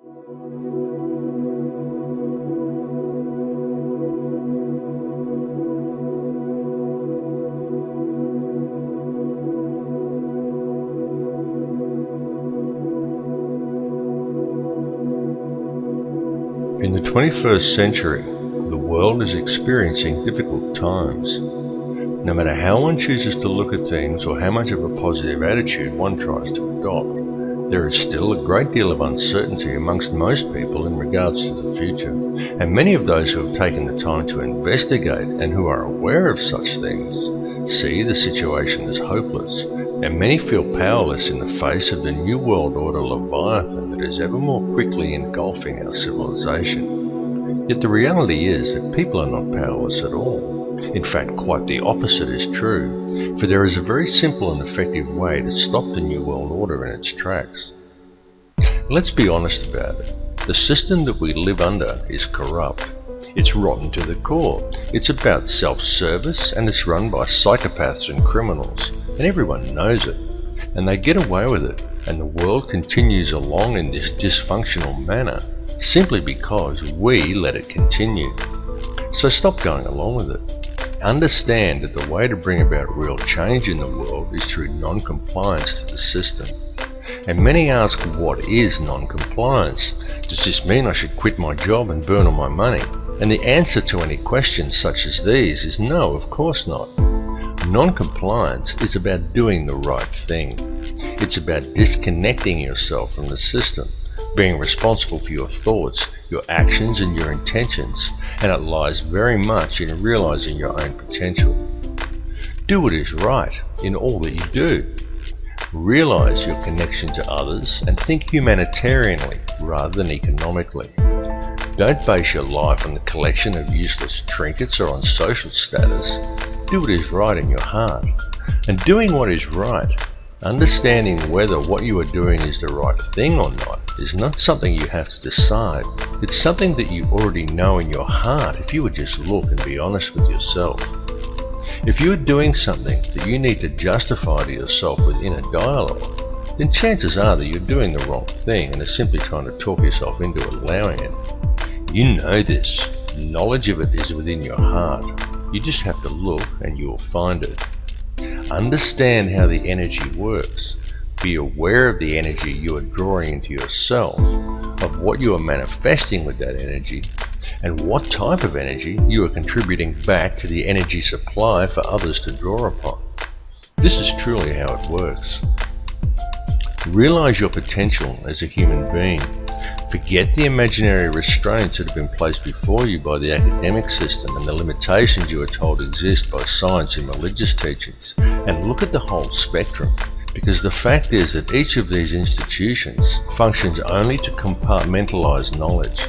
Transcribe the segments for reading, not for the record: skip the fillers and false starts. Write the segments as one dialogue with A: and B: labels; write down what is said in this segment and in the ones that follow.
A: In the 21st century, the world is experiencing difficult times. No matter how one chooses to look at things or how much of a positive attitude one tries to adopt, there is still a great deal of uncertainty amongst most people in regards to the future, and many of those who have taken the time to investigate and who are aware of such things see the situation as hopeless, and many feel powerless in the face of the New World Order Leviathan that is ever more quickly engulfing our civilization. Yet the reality is that people are not powerless at all. In fact, quite the opposite is true, for there is a very simple and effective way to stop the New World Order in its tracks. Let's be honest about it. The system that we live under is corrupt. It's rotten to the core. It's about self-service, and it's run by psychopaths and criminals, and everyone knows it. And they get away with it, and the world continues along in this dysfunctional manner, simply because we let it continue. So stop going along with it. Understand that the way to bring about real change in the world is through non-compliance to the system. And many ask, what is non-compliance? Does this mean I should quit my job and burn all my money? And the answer to any questions such as these is no, of course not. Non-compliance is about doing the right thing. It's about disconnecting yourself from the system, being responsible for your thoughts, your actions and your intentions, and it lies very much in realizing your own potential. Do what is right in all that you do. Realize your connection to others and think humanitarianly rather than economically. Don't base your life on the collection of useless trinkets or on social status. Do what is right in your heart. And doing what is right, understanding whether what you are doing is the right thing or not, is not something you have to decide. It's something that you already know in your heart if you would just look and be honest with yourself. If you are doing something that you need to justify to yourself with inner dialogue, then chances are that you're doing the wrong thing and are simply trying to talk yourself into allowing it. You know this. Knowledge of it is within your heart. You just have to look and you will find it. Understand how the energy works. Be aware of the energy you are drawing into yourself, of what you are manifesting with that energy, and what type of energy you are contributing back to the energy supply for others to draw upon. This is truly how it works. Realize your potential as a human being. Forget the imaginary restraints that have been placed before you by the academic system and the limitations you are told exist by science and religious teachings, and look at the whole spectrum, because the fact is that each of these institutions functions only to compartmentalize knowledge.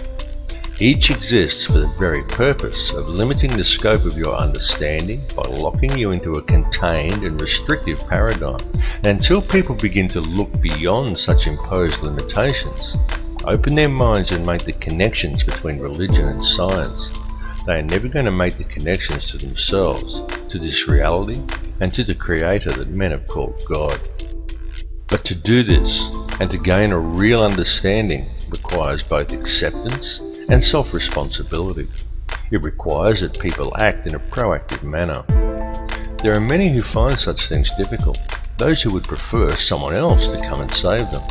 A: Each exists for the very purpose of limiting the scope of your understanding by locking you into a contained and restrictive paradigm. And until people begin to look beyond such imposed limitations, open their minds and make the connections between religion and science, they are never going to make the connections to themselves, to this reality, and to the Creator that men have called God. But to do this, and to gain a real understanding, requires both acceptance and self-responsibility. It requires that people act in a proactive manner. There are many who find such things difficult, those who would prefer someone else to come and save them.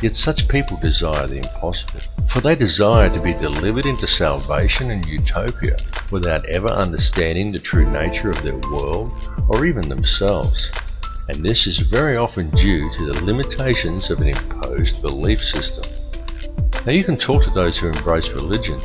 A: Yet such people desire the impossible, for they desire to be delivered into salvation and utopia without ever understanding the true nature of their world or even themselves. And this is very often due to the limitations of an imposed belief system. Now you can talk to those who embrace religion.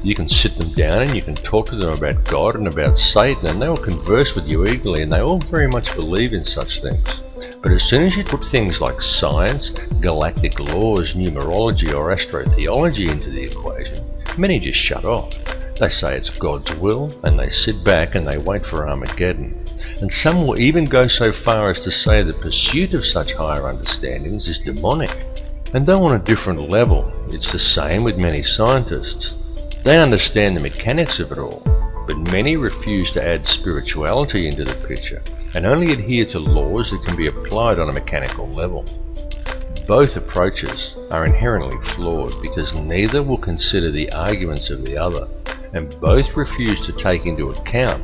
A: You can sit them down and you can talk to them about God and about Satan, and they will converse with you eagerly, and they all very much believe in such things. But as soon as you put things like science, galactic laws, numerology or astrotheology into the equation, many just shut off. They say it's God's will, and they sit back and they wait for Armageddon. And some will even go so far as to say the pursuit of such higher understandings is demonic. And though on a different level, it's the same with many scientists. They understand the mechanics of it all, but many refuse to add spirituality into the picture and only adhere to laws that can be applied on a mechanical level. Both approaches are inherently flawed because neither will consider the arguments of the other, and both refuse to take into account,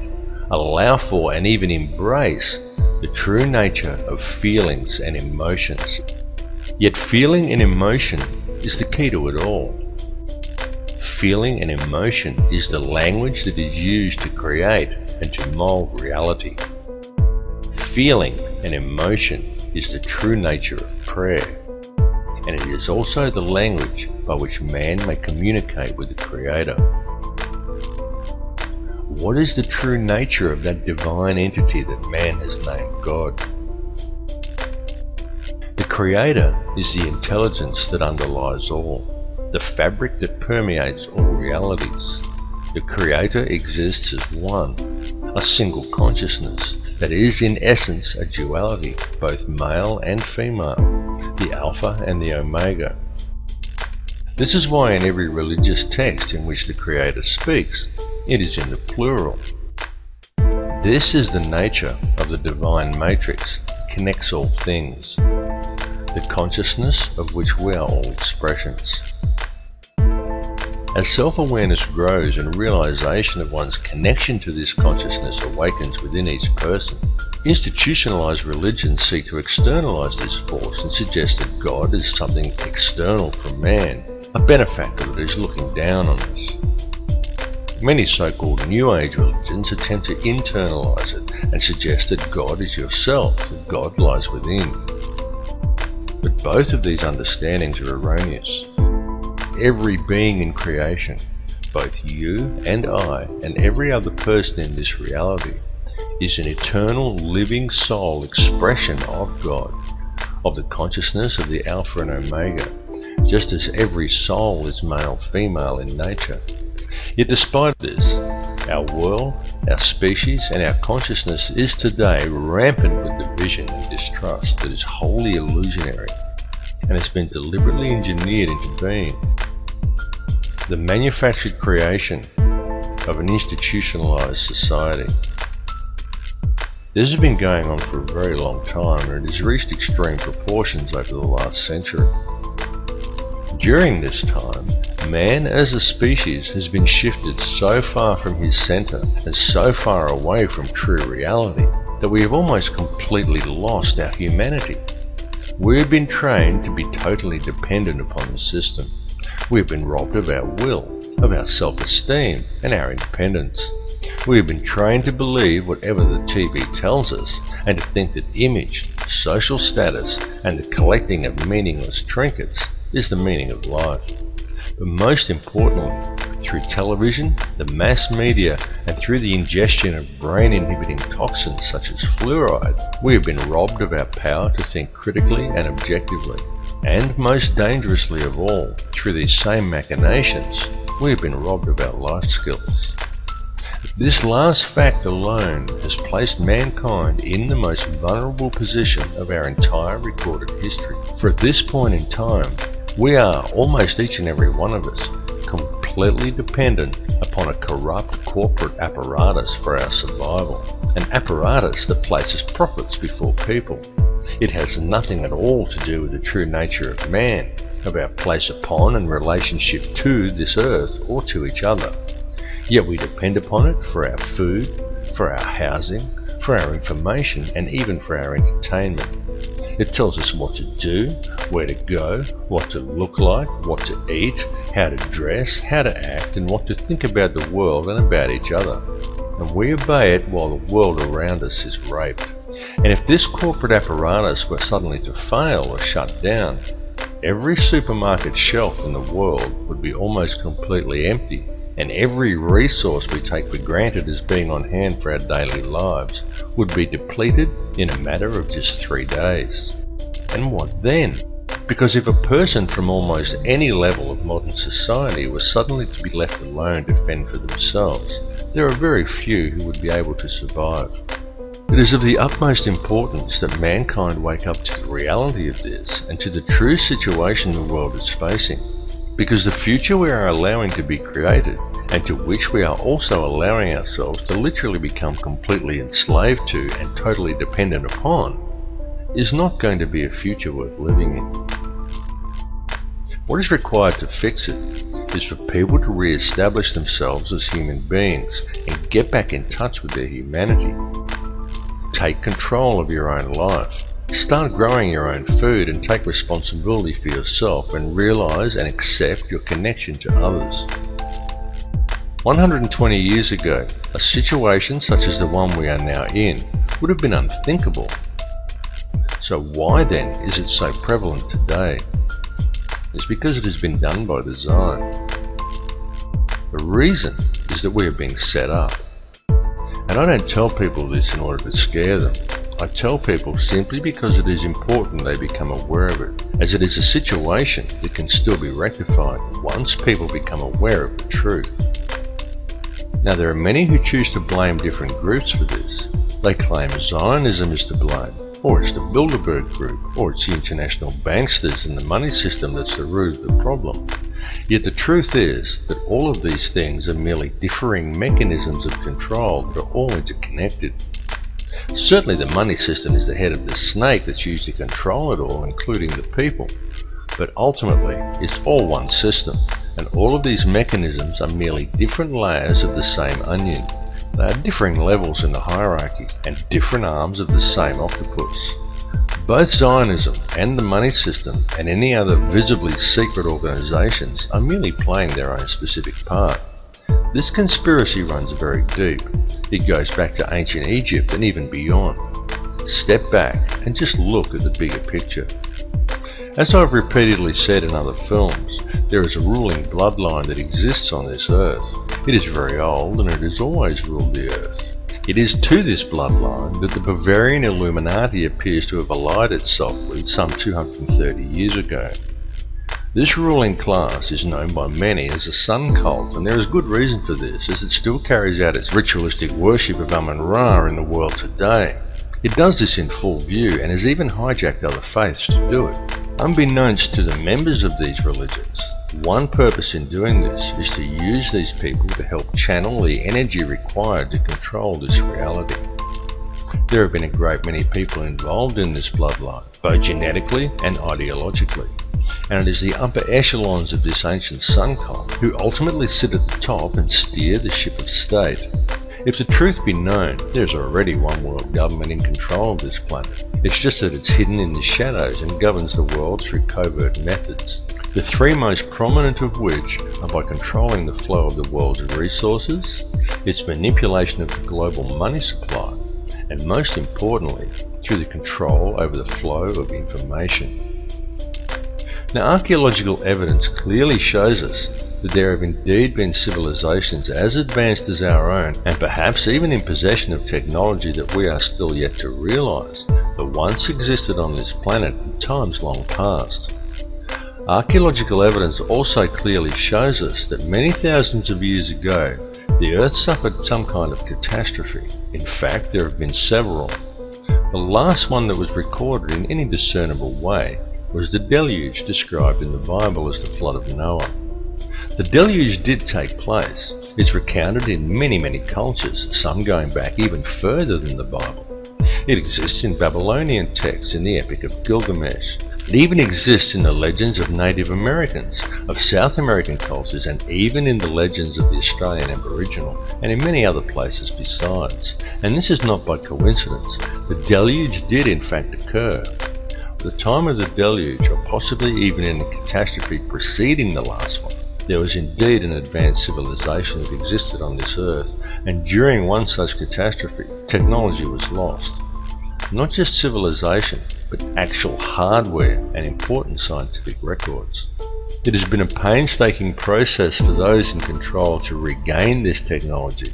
A: allow for, and even embrace the true nature of feelings and emotions. Yet feeling and emotion is the key to it all. Feeling and emotion is the language that is used to create and to mold reality. Feeling and emotion is the true nature of prayer, and it is also the language by which man may communicate with the Creator. What is the true nature of that divine entity that man has named God? The Creator is the intelligence that underlies all, the fabric that permeates all realities. The Creator exists as one, a single consciousness that is in essence a duality, both male and female, the Alpha and the Omega. This is why in every religious text in which the Creator speaks, it is in the plural. This is the nature of the divine matrix that connects all things, the consciousness of which we are all expressions. As self-awareness grows and realization of one's connection to this consciousness awakens within each person, institutionalized religions seek to externalize this force and suggest that God is something external from man, a benefactor that is looking down on us. Many so-called New Age religions attempt to internalize it and suggest that God is yourself, that God lies within. But both of these understandings are erroneous. Every being in creation, both you and I and every other person in this reality, is an eternal living soul expression of God, of the consciousness of the Alpha and Omega, just as every soul is male-female in nature. Yet despite this, our world, our species and our consciousness is today rampant with division and distrust that is wholly illusionary and has been deliberately engineered into being. The manufactured creation of an institutionalized society. This has been going on for a very long time, and it has reached extreme proportions over the last century. During this time, man as a species has been shifted so far from his center and so far away from true reality that we have almost completely lost our humanity. We have been trained to be totally dependent upon the system. We have been robbed of our will, of our self-esteem and our independence. We have been trained to believe whatever the TV tells us and to think that image, social status and the collecting of meaningless trinkets is the meaning of life. But most importantly, through television, the mass media and through the ingestion of brain-inhibiting toxins such as fluoride, we have been robbed of our power to think critically and objectively. And most dangerously of all, through these same machinations, we have been robbed of our life skills. This last fact alone has placed mankind in the most vulnerable position of our entire recorded history. For at this point in time, we are, almost each and every one of us, completely dependent upon a corrupt corporate apparatus for our survival, an apparatus that places profits before people. It has nothing at all to do with the true nature of man, of our place upon and relationship to this earth or to each other. Yet we depend upon it for our food, for our housing, for our information, and even for our entertainment. It tells us what to do, where to go, what to look like, what to eat, how to dress, how to act, and what to think about the world and about each other. And we obey it while the world around us is raped. And if this corporate apparatus were suddenly to fail or shut down, every supermarket shelf in the world would be almost completely empty, and every resource we take for granted as being on hand for our daily lives would be depleted in a matter of just 3 days. And what then? Because if a person from almost any level of modern society was suddenly to be left alone to fend for themselves, there are very few who would be able to survive. It is of the utmost importance that mankind wake up to the reality of this and to the true situation the world is facing, because the future we are allowing to be created, and to which we are also allowing ourselves to literally become completely enslaved to and totally dependent upon, is not going to be a future worth living in. What is required to fix it is for people to re-establish themselves as human beings and get back in touch with their humanity. Take control of your own life. Start growing your own food and take responsibility for yourself and realize and accept your connection to others. 120 years ago, a situation such as the one we are now in would have been unthinkable. So why then is it so prevalent today? It's because it has been done by design. The reason is that we are being set up. And I don't tell people this in order to scare them. I tell people simply because it is important they become aware of it, as it is a situation that can still be rectified once people become aware of the truth. Now there are many who choose to blame different groups for this. They claim Zionism is to blame, or it's the Bilderberg Group, or it's the international banksters and the money system that's the root of the problem. Yet the truth is that all of these things are merely differing mechanisms of control that are all interconnected. Certainly the money system is the head of the snake that's used to control it all, including the people. But ultimately, it's all one system, and all of these mechanisms are merely different layers of the same onion. They are differing levels in the hierarchy, and different arms of the same octopus. Both Zionism and the money system and any other visibly secret organizations are merely playing their own specific part. This conspiracy runs very deep. It goes back to ancient Egypt and even beyond. Step back and just look at the bigger picture. As I've repeatedly said in other films, there is a ruling bloodline that exists on this earth. It is very old and it has always ruled the earth. It is to this bloodline that the Bavarian Illuminati appears to have allied itself with some 230 years ago. This ruling class is known by many as the Sun Cult, and there is good reason for this, as it still carries out its ritualistic worship of Amun-Ra in the world today. It does this in full view and has even hijacked other faiths to do it. Unbeknownst to the members of these religions, one purpose in doing this is to use these people to help channel the energy required to control this reality. There have been a great many people involved in this bloodline, both genetically and ideologically. And it is the upper echelons of this ancient sun cult who ultimately sit at the top and steer the ship of state. If the truth be known, there is already one world government in control of this planet. It's just that it's hidden in the shadows and governs the world through covert methods. The three most prominent of which are by controlling the flow of the world's resources, its manipulation of the global money supply, and most importantly, through the control over the flow of information. Now, archaeological evidence clearly shows us that there have indeed been civilizations as advanced as our own, and perhaps even in possession of technology that we are still yet to realize, that once existed on this planet in times long past. Archaeological evidence also clearly shows us that many thousands of years ago, the Earth suffered some kind of catastrophe. In fact, there have been several. The last one that was recorded in any discernible way was the deluge described in the Bible as the flood of Noah. The deluge did take place. It's recounted in many cultures, some going back even further than the Bible. It exists in Babylonian texts in the Epic of Gilgamesh. It even exists in the legends of Native Americans, of South American cultures, and even in the legends of the Australian Aboriginal, and in many other places besides. And this is not by coincidence. The deluge did in fact occur. At the time of the deluge, or possibly even in the catastrophe preceding the last one, there was indeed an advanced civilization that existed on this earth, and during one such catastrophe, technology was lost. Not just civilization, but actual hardware and important scientific records. It has been a painstaking process for those in control to regain this technology,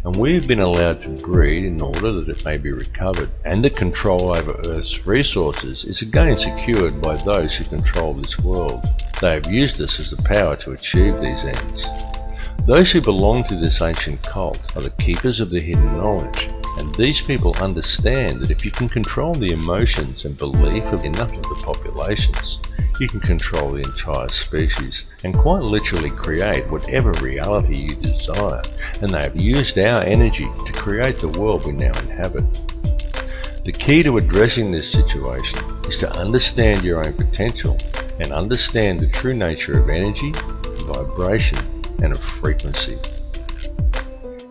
A: and we have been allowed to breed in order that it may be recovered, and the control over Earth's resources is again secured by those who control this world. They have used us as the power to achieve these ends. Those who belong to this ancient cult are the keepers of the hidden knowledge, and these people understand that if you can control the emotions and belief of enough of the populations, you can control the entire species and quite literally create whatever reality you desire, and they have used our energy to create the world we now inhabit. The key to addressing this situation is to understand your own potential and understand the true nature of energy, vibration, and of frequency.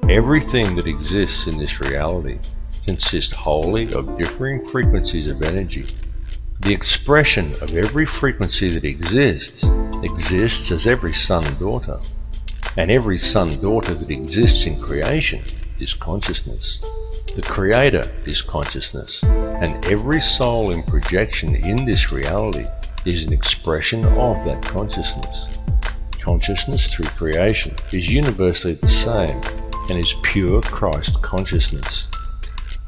A: Everything that exists in this reality consists wholly of differing frequencies of energy. The expression of every frequency that exists as every son-daughter, and every son-daughter that exists in creation is consciousness. The Creator is consciousness, and every soul in projection in this reality is an expression of that consciousness. Consciousness through creation is universally the same and is pure Christ consciousness.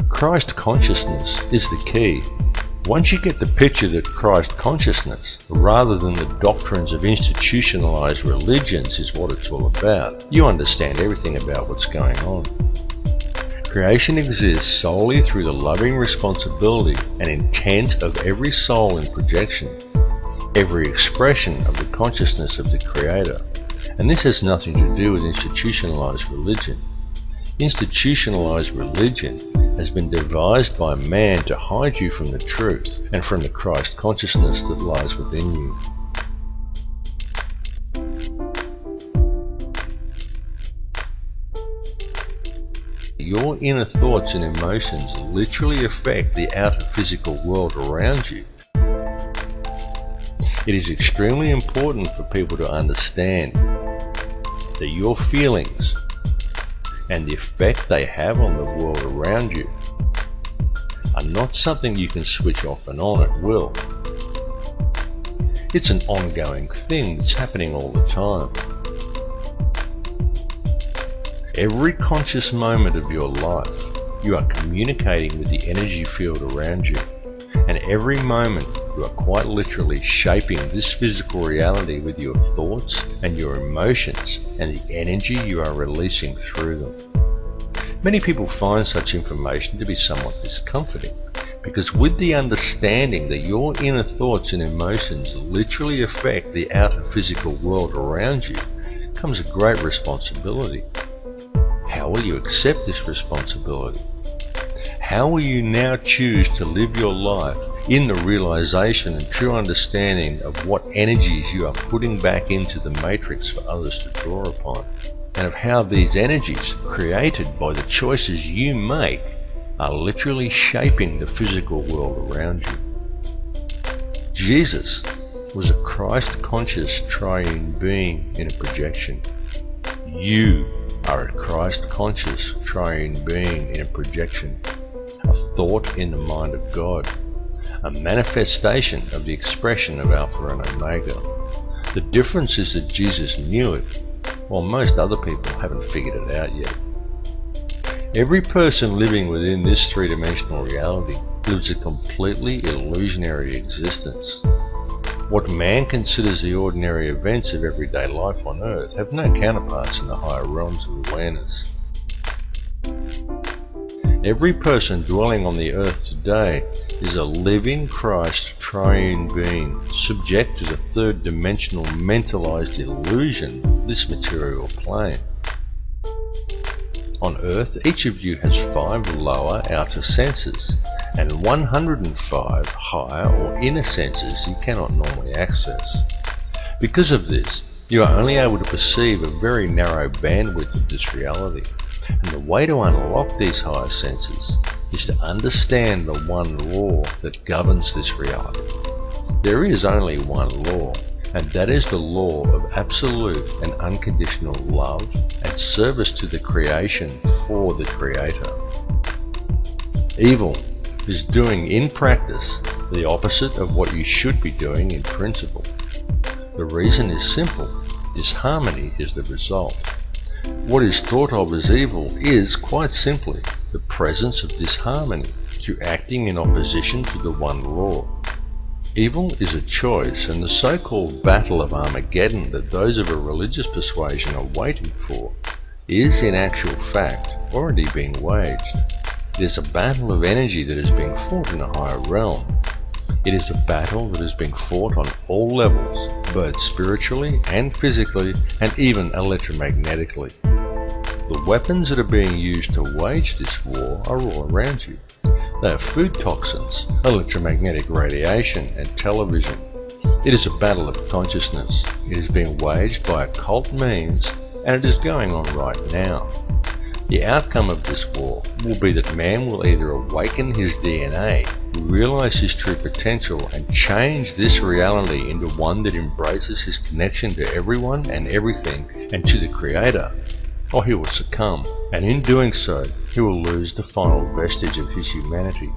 A: Christ consciousness is the key. Once you get the picture that Christ consciousness, rather than the doctrines of institutionalized religions, is what it's all about, you understand everything about what's going on. Creation exists solely through the loving responsibility and intent of every soul in projection, every expression of the consciousness of the Creator. And this has nothing to do with institutionalized religion. Institutionalized religion has been devised by man to hide you from the truth and from the Christ consciousness that lies within you. Your inner thoughts and emotions literally affect the outer physical world around you. It is extremely important for people to understand that your feelings and the effect they have on the world around you are not something you can switch off and on at will. It's an ongoing thing that's happening all the time. Every conscious moment of your life, you are communicating with the energy field around you, and every moment you are quite literally shaping this physical reality with your thoughts and your emotions and the energy you are releasing through them. Many people find such information to be somewhat discomforting, because with the understanding that your inner thoughts and emotions literally affect the outer physical world around you comes a great responsibility. How will you accept this responsibility? How will you now choose to live your life in the realization and true understanding of what energies you are putting back into the matrix for others to draw upon, and of how these energies, created by the choices you make, are literally shaping the physical world around you? Jesus was a Christ-conscious triune being in a projection. You are a Christ-conscious triune being in a projection, a thought in the mind of God, a manifestation of the expression of Alpha and Omega. The difference is that Jesus knew it, while most other people haven't figured it out yet. Every person living within this three-dimensional reality lives a completely illusionary existence. What man considers the ordinary events of everyday life on Earth have no counterparts in the higher realms of awareness. Every person dwelling on the Earth today is a living Christ triune being, subject to the third-dimensional mentalized illusion of this material plane. On Earth, each of you has 5 lower outer senses and 105 higher or inner senses you cannot normally access. Because of this, you are only able to perceive a very narrow bandwidth of this reality, and the way to unlock these higher senses is to understand the one law that governs this reality. There is only one law, and that is the law of absolute and unconditional love and service to the creation for the Creator. Evil is doing in practice the opposite of what you should be doing in principle. The reason is simple: disharmony is the result. What is thought of as evil is, quite simply, the presence of disharmony through acting in opposition to the one law. Evil is a choice, and the so-called Battle of Armageddon that those of a religious persuasion are waiting for is, in actual fact, already being waged. It is a battle of energy that is being fought in a higher realm. It is a battle that is being fought on all levels, both spiritually and physically, and even electromagnetically. The weapons that are being used to wage this war are all around you. They are food toxins, electromagnetic radiation, and television. It is a battle of consciousness. It is being waged by occult means, and it is going on right now. The outcome of this war will be that man will either awaken his DNA, realize his true potential, and change this reality into one that embraces his connection to everyone and everything and to the Creator, or he will succumb, and in doing so, he will lose the final vestige of his humanity.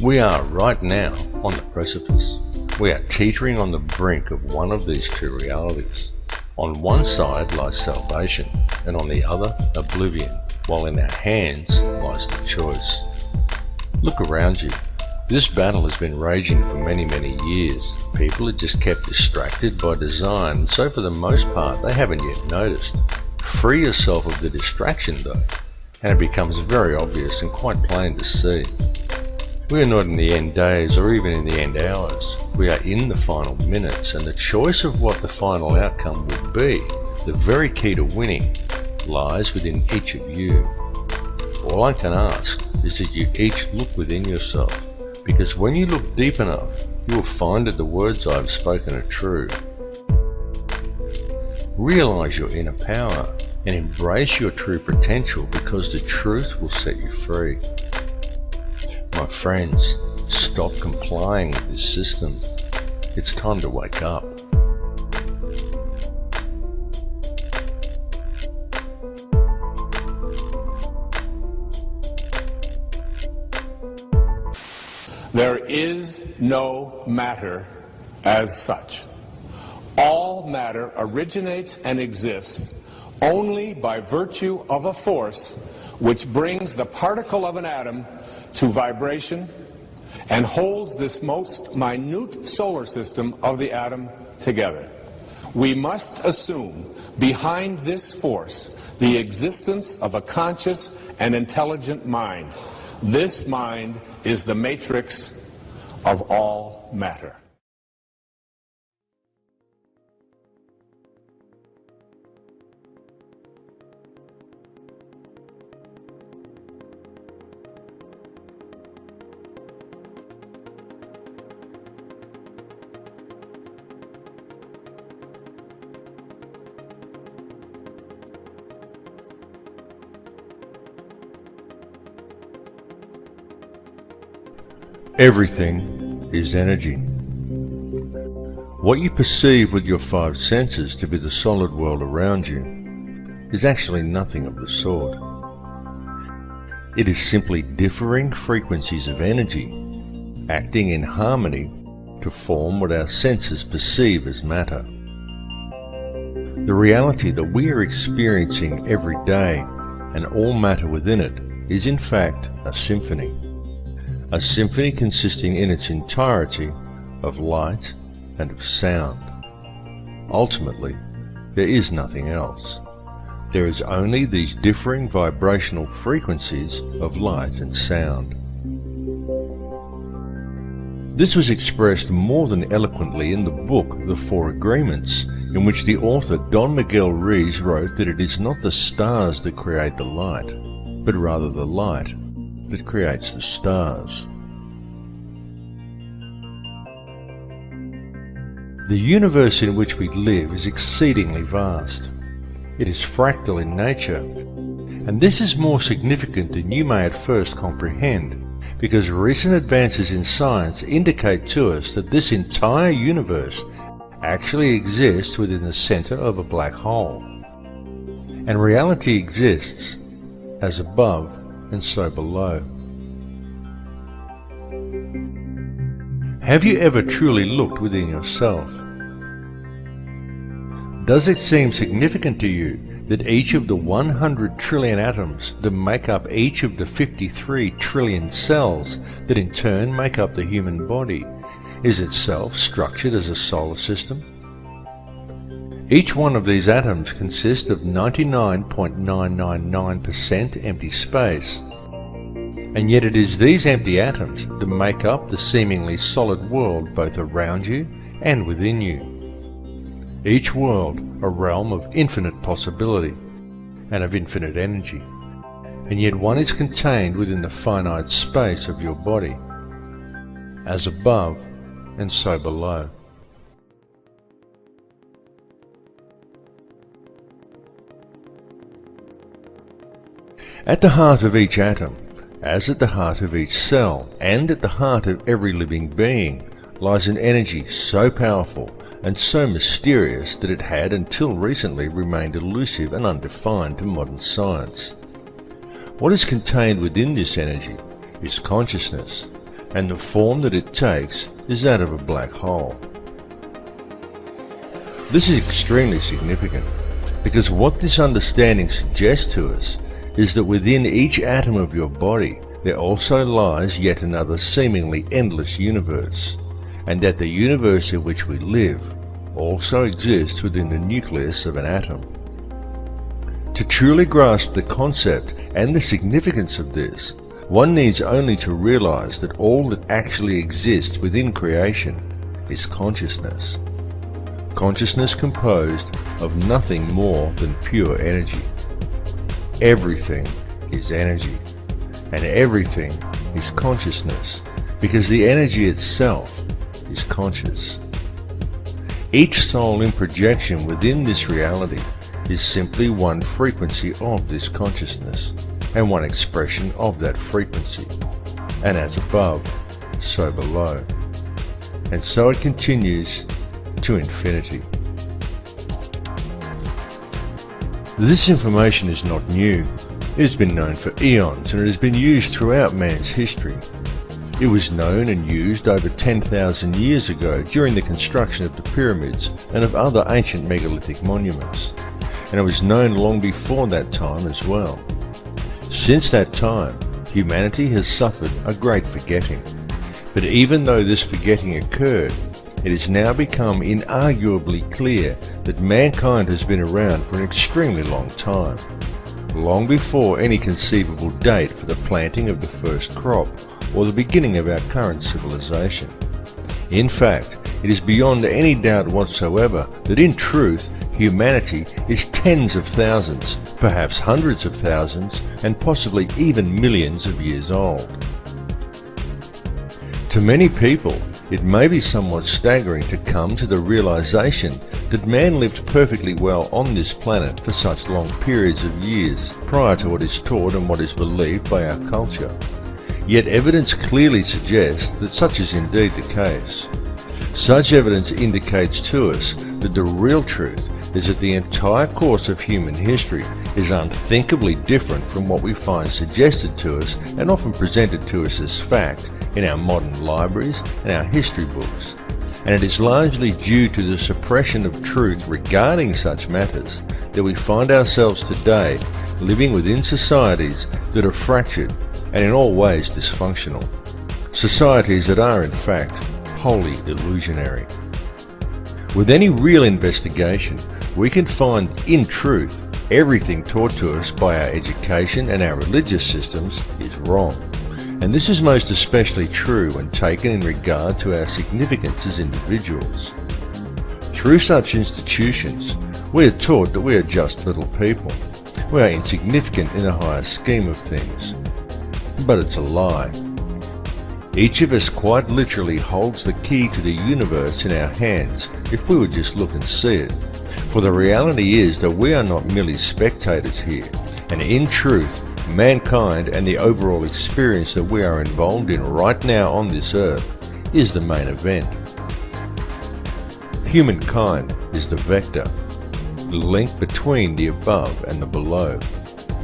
A: We are right now on the precipice. We are teetering on the brink of one of these two realities. On one side lies salvation, and on the other, oblivion, while in our hands lies the choice. Look around you. This battle has been raging for many years. People are just kept distracted by design, so for the most part they haven't yet noticed. Free yourself of the distraction though, and it becomes very obvious and quite plain to see. We are not in the end days or even in the end hours. We are in the final minutes, and the choice of what the final outcome will be, the very key to winning, lies within each of you. All I can ask is that you each look within yourself, because when you look deep enough, you will find that the words I have spoken are true. Realize your inner power and embrace your true potential, because the truth will set you free. My friends, stop complying with this system. It's time to wake up.
B: There is no matter as such. All matter originates and exists only by virtue of a force which brings the particle of an atom to vibration and holds this most minute solar system of the atom together. We must assume behind this force the existence of a conscious and intelligent mind. This mind is the matrix of all matter.
A: Everything is energy. What you perceive with your five senses to be the solid world around you is actually nothing of the sort. It is simply differing frequencies of energy acting in harmony to form what our senses perceive as matter. The reality that we are experiencing every day and all matter within it is in fact a symphony. A symphony consisting in its entirety of light and of sound. Ultimately, there is nothing else. There is only these differing vibrational frequencies of light and sound. This was expressed more than eloquently in the book The Four Agreements, in which the author Don Miguel Ruiz wrote that it is not the stars that create the light, but rather the light that creates the stars. The universe in which we live is exceedingly vast. It is fractal in nature, and this is more significant than you may at first comprehend, because recent advances in science indicate to us that this entire universe actually exists within the center of a black hole. And reality exists as above and so below. Have you ever truly looked within yourself? Does it seem significant to you that each of the 100 trillion atoms that make up each of the 53 trillion cells that in turn make up the human body is itself structured as a solar system? Each one of these atoms consists of 99.999% empty space, and yet it is these empty atoms that make up the seemingly solid world both around you and within you. Each world a realm of infinite possibility and of infinite energy, and yet one is contained within the finite space of your body, as above and so below. At the heart of each atom, as at the heart of each cell, and at the heart of every living being, lies an energy so powerful and so mysterious that it had until recently remained elusive and undefined to modern science. What is contained within this energy is consciousness, and the form that it takes is that of a black hole. This is extremely significant, because what this understanding suggests to us is that within each atom of your body there also lies yet another seemingly endless universe, and that the universe in which we live also exists within the nucleus of an atom. To truly grasp the concept and the significance of this, one needs only to realize that all that actually exists within creation is consciousness. Consciousness composed of nothing more than pure energy. Everything is energy, and everything is consciousness, because the energy itself is conscious. Each soul in projection within this reality is simply one frequency of this consciousness, and one expression of that frequency, and as above, so below. And so it continues to infinity. This information is not new. It has been known for eons, and it has been used throughout man's history. It was known and used over 10,000 years ago during the construction of the pyramids and of other ancient megalithic monuments, and it was known long before that time as well. Since that time, humanity has suffered a great forgetting, but even though this forgetting occurred, it has now become inarguably clear that mankind has been around for an extremely long time, long before any conceivable date for the planting of the first crop or the beginning of our current civilization. In fact, it is beyond any doubt whatsoever that in truth, humanity is tens of thousands, perhaps hundreds of thousands, and possibly even millions of years old. To many people, it may be somewhat staggering to come to the realization that man lived perfectly well on this planet for such long periods of years prior to what is taught and what is believed by our culture. Yet evidence clearly suggests that such is indeed the case. Such evidence indicates to us that the real truth is that the entire course of human history is unthinkably different from what we find suggested to us and often presented to us as fact in our modern libraries and our history books. And it is largely due to the suppression of truth regarding such matters that we find ourselves today living within societies that are fractured and in all ways dysfunctional. Societies that are in fact wholly illusionary. With any real investigation, we can find in truth everything taught to us by our education and our religious systems is wrong. And this is most especially true when taken in regard to our significance as individuals. Through such institutions, we are taught that we are just little people. We are insignificant in the higher scheme of things. But it's a lie. Each of us quite literally holds the key to the universe in our hands if we would just look and see it. For the reality is that we are not merely spectators here, and in truth, mankind and the overall experience that we are involved in right now on this earth is the main event. Humankind is the vector, the link between the above and the below.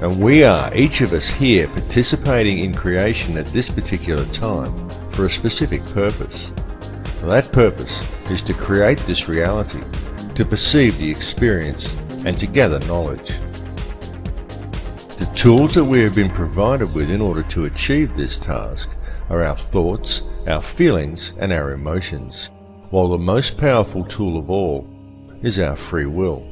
A: And we are, each of us here, participating in creation at this particular time for a specific purpose. That purpose is to create this reality, to perceive the experience, and to gather knowledge. The tools that we have been provided with in order to achieve this task are our thoughts, our feelings, and our emotions, while the most powerful tool of all is our free will.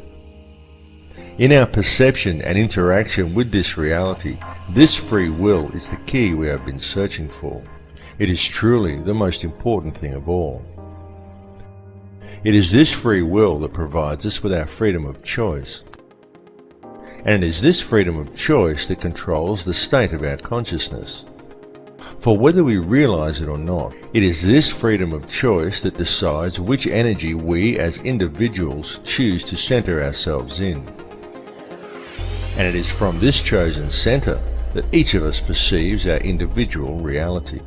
A: In our perception and interaction with this reality, this free will is the key we have been searching for. It is truly the most important thing of all. It is this free will that provides us with our freedom of choice. And it is this freedom of choice that controls the state of our consciousness. For whether we realize it or not, it is this freedom of choice that decides which energy we as individuals choose to center ourselves in. And it is from this chosen center that each of us perceives our individual reality.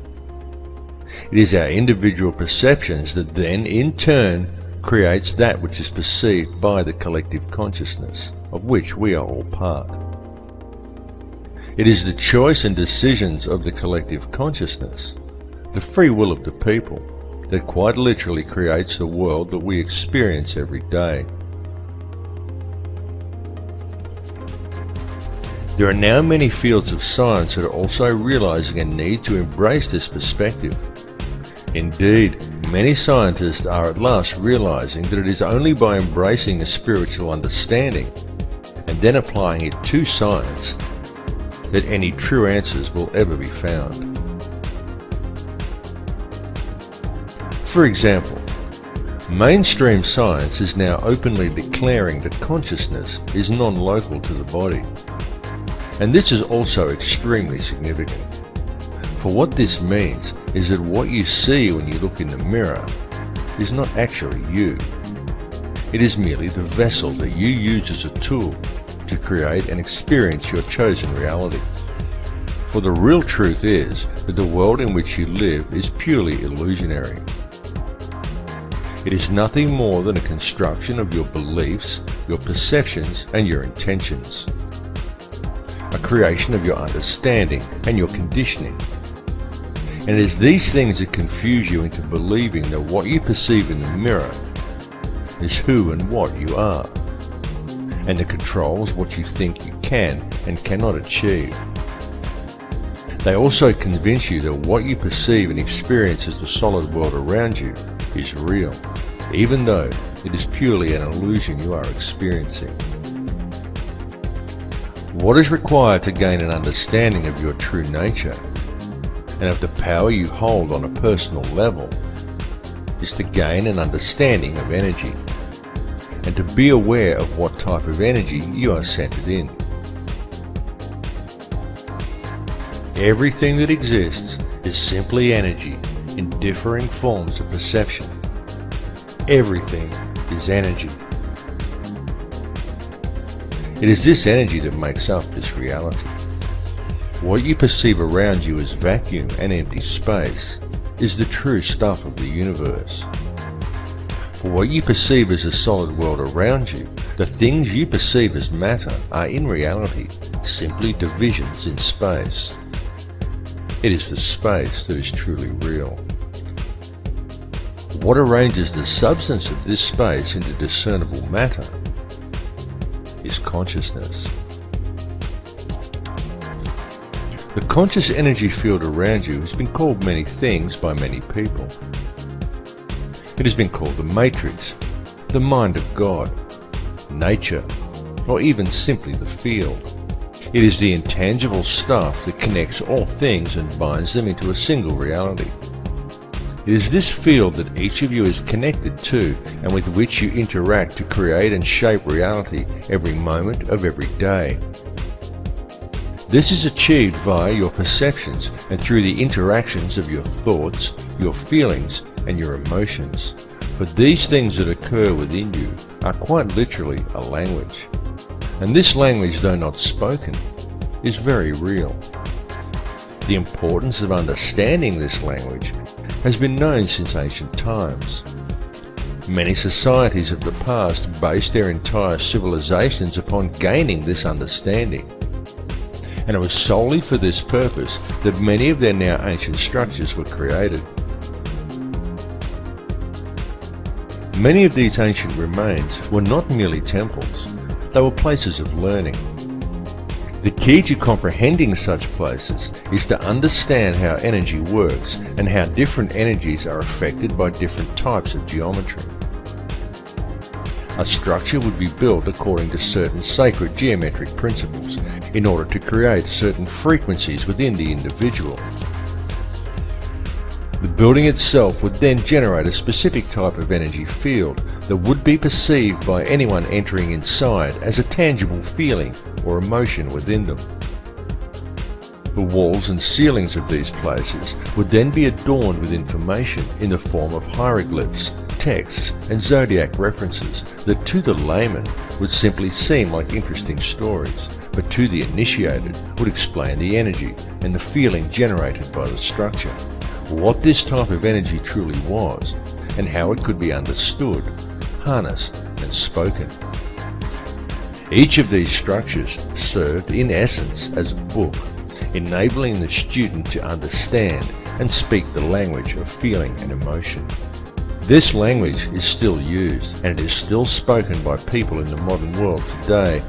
A: It is our individual perceptions that then, in turn, creates that which is perceived by the collective consciousness, of which we are all part. It is the choice and decisions of the collective consciousness, the free will of the people, that quite literally creates the world that we experience every day. There are now many fields of science that are also realizing a need to embrace this perspective. Indeed, many scientists are at last realizing that it is only by embracing a spiritual understanding and then applying it to science that any true answers will ever be found. For example, mainstream science is now openly declaring that consciousness is non-local to the body. And this is also extremely significant. For what this means is that what you see when you look in the mirror is not actually you. It is merely the vessel that you use as a tool to create and experience your chosen reality. For the real truth is that the world in which you live is purely illusionary. It is nothing more than a construction of your beliefs, your perceptions, and your intentions. A creation of your understanding and your conditioning. And it is these things that confuse you into believing that what you perceive in the mirror is who and what you are, and that controls what you think you can and cannot achieve. They also convince you that what you perceive and experience as the solid world around you is real, even though it is purely an illusion you are experiencing. What is required to gain an understanding of your true nature and of the power you hold on a personal level is to gain an understanding of energy and to be aware of what type of energy you are centered in. Everything that exists is simply energy in differing forms of perception. Everything is energy. It is this energy that makes up this reality. What you perceive around you as vacuum and empty space is the true stuff of the universe. For what you perceive as a solid world around you, the things you perceive as matter are in reality simply divisions in space. It is the space that is truly real. What arranges the substance of this space into discernible matter is consciousness. The conscious energy field around you has been called many things by many people. It has been called the matrix, the mind of God, nature, or even simply the field. It is the intangible stuff that connects all things and binds them into a single reality. It is this field that each of you is connected to and with which you interact to create and shape reality every moment of every day. This is achieved via your perceptions and through the interactions of your thoughts, your feelings, and your emotions. For these things that occur within you are quite literally a language. And this language, though not spoken, is very real. The importance of understanding this language has been known since ancient times. Many societies of the past based their entire civilizations upon gaining this understanding. And it was solely for this purpose that many of their now ancient structures were created. Many of these ancient remains were not merely temples, they were places of learning. The key to comprehending such places is to understand how energy works and how different energies are affected by different types of geometry. A structure would be built according to certain sacred geometric principles in order to create certain frequencies within the individual. The building itself would then generate a specific type of energy field that would be perceived by anyone entering inside as a tangible feeling or emotion within them. The walls and ceilings of these places would then be adorned with information in the form of hieroglyphs, texts, and zodiac references that to the layman would simply seem like interesting stories, but to the initiated would explain the energy and the feeling generated by the structure, what this type of energy truly was, and how it could be understood, harnessed, and spoken. Each of these structures served in essence as a book, enabling the student to understand and speak the language of feeling and emotion. This language is still used, and it is still spoken by people in the modern world today.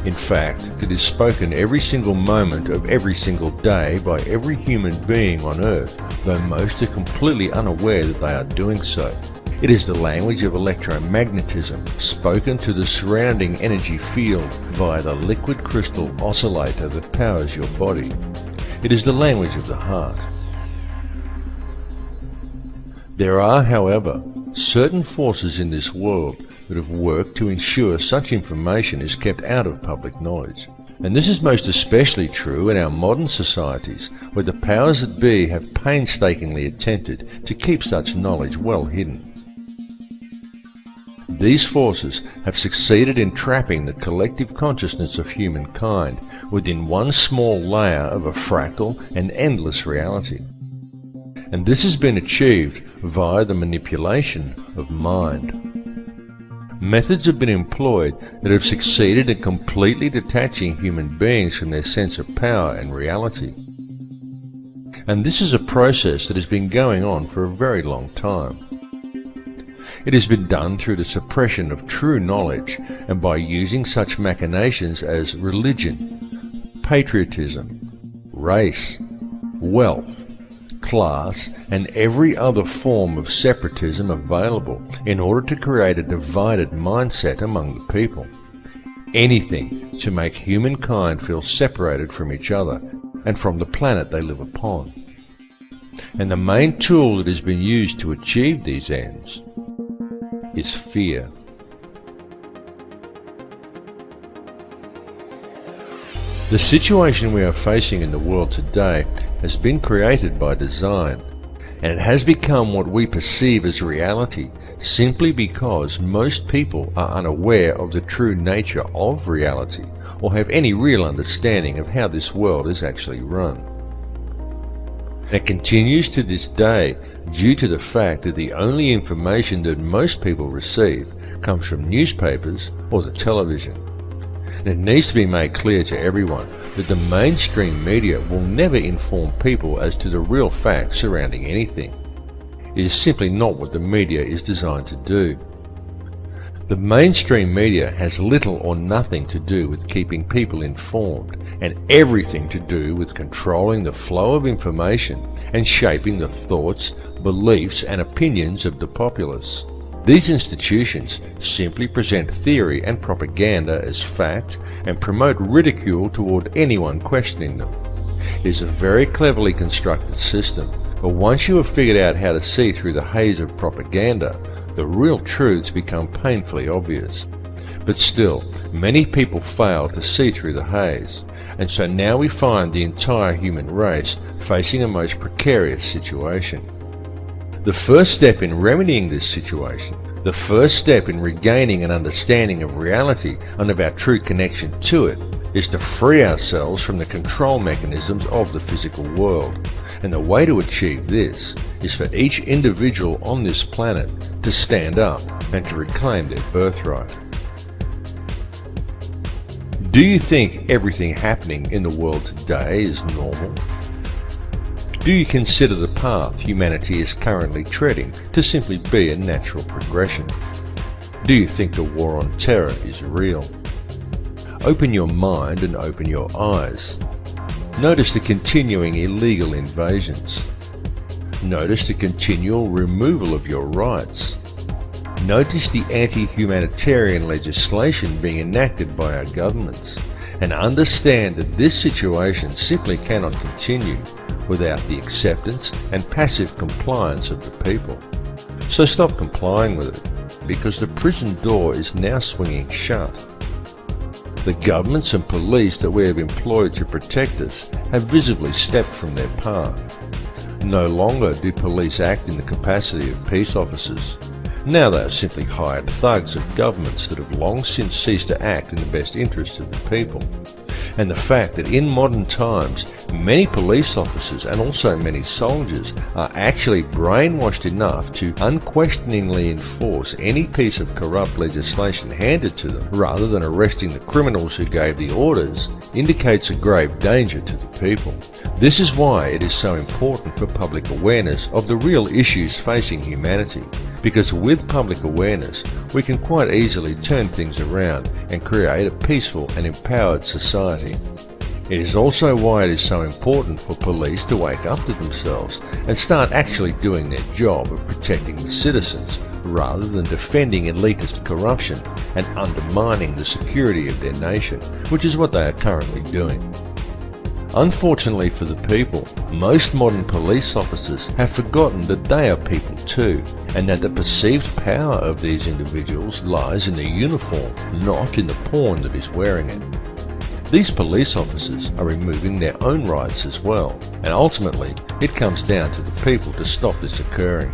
A: In fact, it is spoken every single moment of every single day by every human being on Earth, though most are completely unaware that they are doing so. It is the language of electromagnetism, spoken to the surrounding energy field via the liquid crystal oscillator that powers your body. It is the language of the heart. There are, however, certain forces in this world that have worked to ensure such information is kept out of public knowledge. And this is most especially true in our modern societies, where the powers that be have painstakingly attempted to keep such knowledge well hidden. These forces have succeeded in trapping the collective consciousness of humankind within one small layer of a fractal and endless reality. And this has been achieved via the manipulation of mind. Methods have been employed that have succeeded in completely detaching human beings from their sense of power and reality. And this is a process that has been going on for a very long time. It has been done through the suppression of true knowledge and by using such machinations as religion, patriotism, race, wealth, class, and every other form of separatism available in order to create a divided mindset among the people. Anything to make humankind feel separated from each other and from the planet they live upon. And the main tool that has been used to achieve these ends is fear. The situation we are facing in the world today has been created by design, and it has become what we perceive as reality simply because most people are unaware of the true nature of reality or have any real understanding of how this world is actually run. And it continues to this day due to the fact that the only information that most people receive comes from newspapers or the television. And it needs to be made clear to everyone that the mainstream media will never inform people as to the real facts surrounding anything. It is simply not what the media is designed to do. The mainstream media has little or nothing to do with keeping people informed, and everything to do with controlling the flow of information and shaping the thoughts, beliefs, and opinions of the populace. These institutions simply present theory and propaganda as fact and promote ridicule toward anyone questioning them. It is a very cleverly constructed system, but once you have figured out how to see through the haze of propaganda, the real truths become painfully obvious. But still, many people fail to see through the haze, and so now we find the entire human race facing a most precarious situation. The first step in remedying this situation, the first step in regaining an understanding of reality and of our true connection to it, is to free ourselves from the control mechanisms of the physical world. And the way to achieve this is for each individual on this planet to stand up and to reclaim their birthright. Do you think everything happening in the world today is normal? Do you consider the path humanity is currently treading to simply be a natural progression? Do you think the war on terror is real? Open your mind and open your eyes. Notice the continuing illegal invasions. Notice the continual removal of your rights. Notice the anti-humanitarian legislation being enacted by our governments, and understand that this situation simply cannot continue without the acceptance and passive compliance of the people. So stop complying with it, because the prison door is now swinging shut. The governments and police that we have employed to protect us have visibly stepped from their path. No longer do police act in the capacity of peace officers. Now they are simply hired thugs of governments that have long since ceased to act in the best interests of the people. And the fact that in modern times, many police officers and also many soldiers are actually brainwashed enough to unquestioningly enforce any piece of corrupt legislation handed to them rather than arresting the criminals who gave the orders indicates a grave danger to the people. This is why it is so important for public awareness of the real issues facing humanity, because with public awareness we can quite easily turn things around and create a peaceful and empowered society. It is also why it is so important for police to wake up to themselves and start actually doing their job of protecting the citizens rather than defending elitist corruption and undermining the security of their nation, which is what they are currently doing. Unfortunately for the people, most modern police officers have forgotten that they are people too, and that the perceived power of these individuals lies in the uniform, not in the pawn that is wearing it. These police officers are removing their own rights as well, and ultimately it comes down to the people to stop this occurring.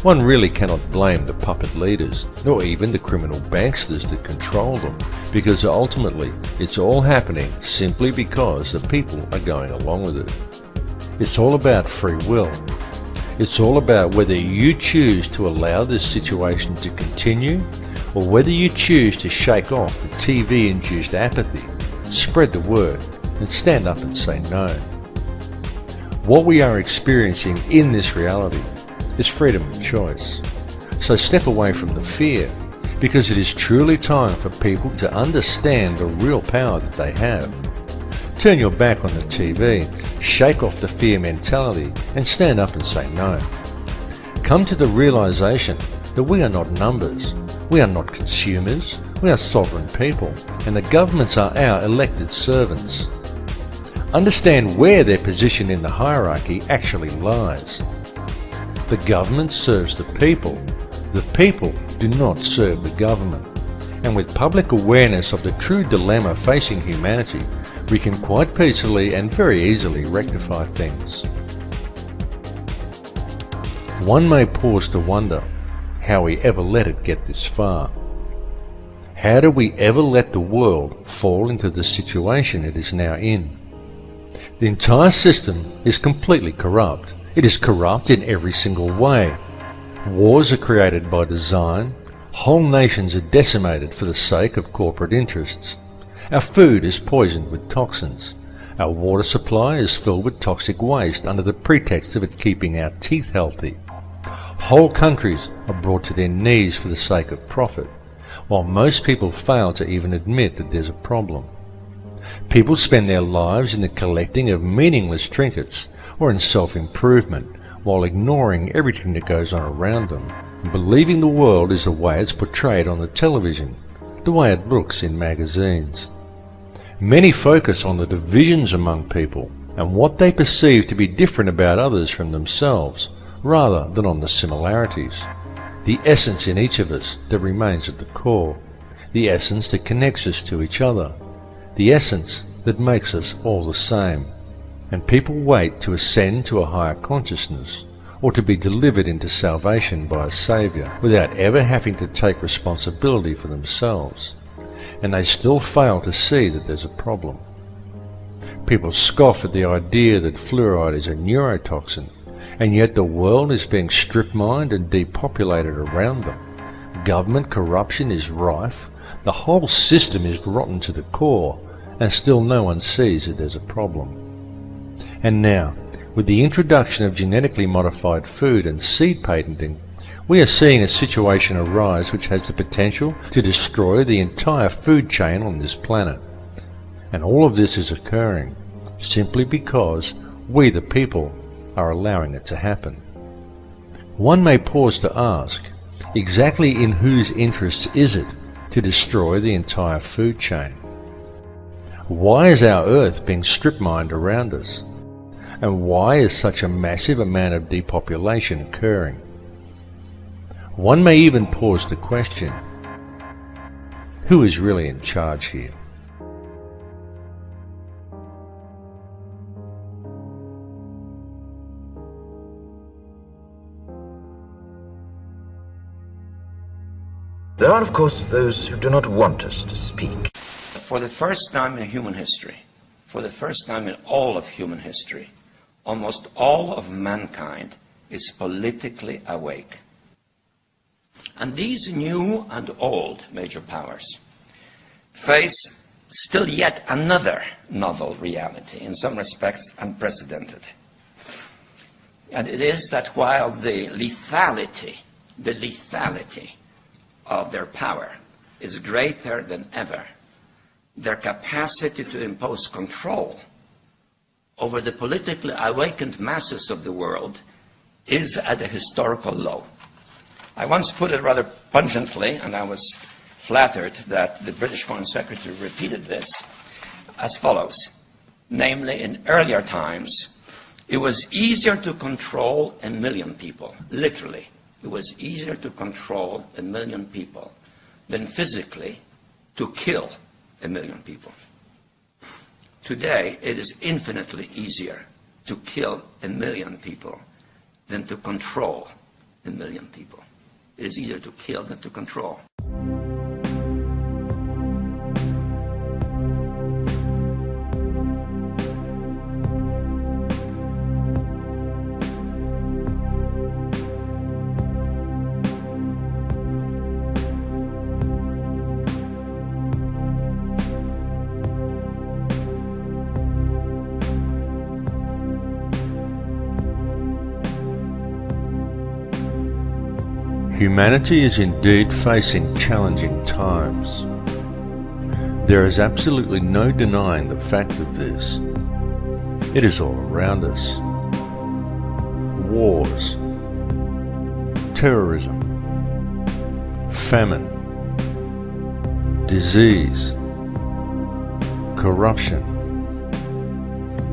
A: One really cannot blame the puppet leaders, nor even the criminal banksters that control them, because ultimately it's all happening simply because the people are going along with it. It's all about free will. It's all about whether you choose to allow this situation to continue, or whether you choose to shake off the TV-induced apathy, spread the word, and stand up and say no. What we are experiencing in this reality is freedom of choice. So step away from the fear, because it is truly time for people to understand the real power that they have. Turn your back on the TV, shake off the fear mentality, and stand up and say no. Come to the realization that we are not numbers, we are not consumers, we are sovereign people, and the governments are our elected servants. Understand where their position in the hierarchy actually lies. The government serves the people do not serve the government. And with public awareness of the true dilemma facing humanity, we can quite peacefully and very easily rectify things. One may pause to wonder how we ever let it get this far. How do we ever let the world fall into the situation it is now in? The entire system is completely corrupt. It is corrupt in every single way. Wars are created by design. Whole nations are decimated for the sake of corporate interests. Our food is poisoned with toxins. Our water supply is filled with toxic waste under the pretext of it keeping our teeth healthy. Whole countries are brought to their knees for the sake of profit, while most people fail to even admit that there's a problem. People spend their lives in the collecting of meaningless trinkets or in self-improvement, while ignoring everything that goes on around them, and believing the world is the way it's portrayed on the television, the way it looks in magazines. Many focus on the divisions among people and what they perceive to be different about others from themselves, rather than on the similarities. The essence in each of us that remains at the core, the essence that connects us to each other, the essence that makes us all the same. And people wait to ascend to a higher consciousness, or to be delivered into salvation by a Saviour, without ever having to take responsibility for themselves. And they still fail to see that there's a problem. People scoff at the idea that fluoride is a neurotoxin, and yet the world is being strip-mined and depopulated around them. Government corruption is rife, the whole system is rotten to the core, and still no one sees that there's a problem. And now, with the introduction of genetically modified food and seed patenting, we are seeing a situation arise which has the potential to destroy the entire food chain on this planet. And all of this is occurring simply because we the people are allowing it to happen. One may pause to ask, exactly in whose interests is it to destroy the entire food chain? Why is our earth being strip-mined around us? And why is such a massive amount of depopulation occurring? One may even pause to question, who is really in charge here?
C: There are, of course, those who do not want us to speak. For the first time in human history, for the first time in all of human history, almost all of mankind is politically awake. And these new and old major powers face still yet another novel reality, in some respects unprecedented. And it is that while the lethality of their power is greater than ever, their capacity to impose control over the politically awakened masses of the world is at a historical low. I once put it rather pungently, and I was flattered that the British Foreign Secretary repeated this, as follows. Namely, in earlier times, it was easier to control 1 million people, literally. It was easier to control 1 million people than physically to kill 1 million people. Today, it is infinitely easier to kill 1 million people than to control 1 million people. It is easier to kill than to control.
A: Humanity is indeed facing challenging times. There is absolutely no denying the fact of this. It is all around us. Wars, terrorism, famine, disease, corruption,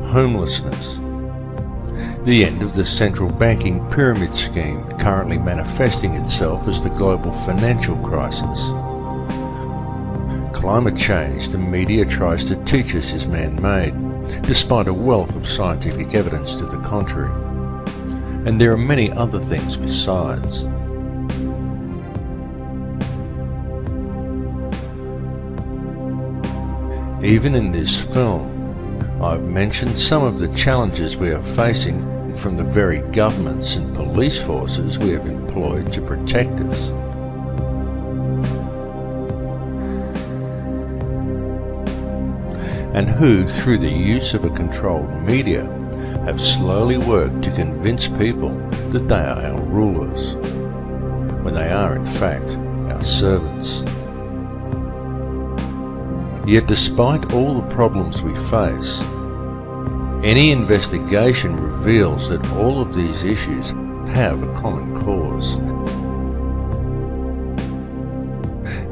A: homelessness, the end of the central banking pyramid scheme currently manifesting itself as the global financial crisis. Climate change the media tries to teach us is man-made, despite a wealth of scientific evidence to the contrary. And there are many other things besides. Even in this film, I've mentioned some of the challenges we are facing from the very governments and police forces we have employed to protect us. And who, through the use of a controlled media, have slowly worked to convince people that they are our rulers, when they are in fact our servants. Yet despite all the problems we face, any investigation reveals that all of these issues have a common cause,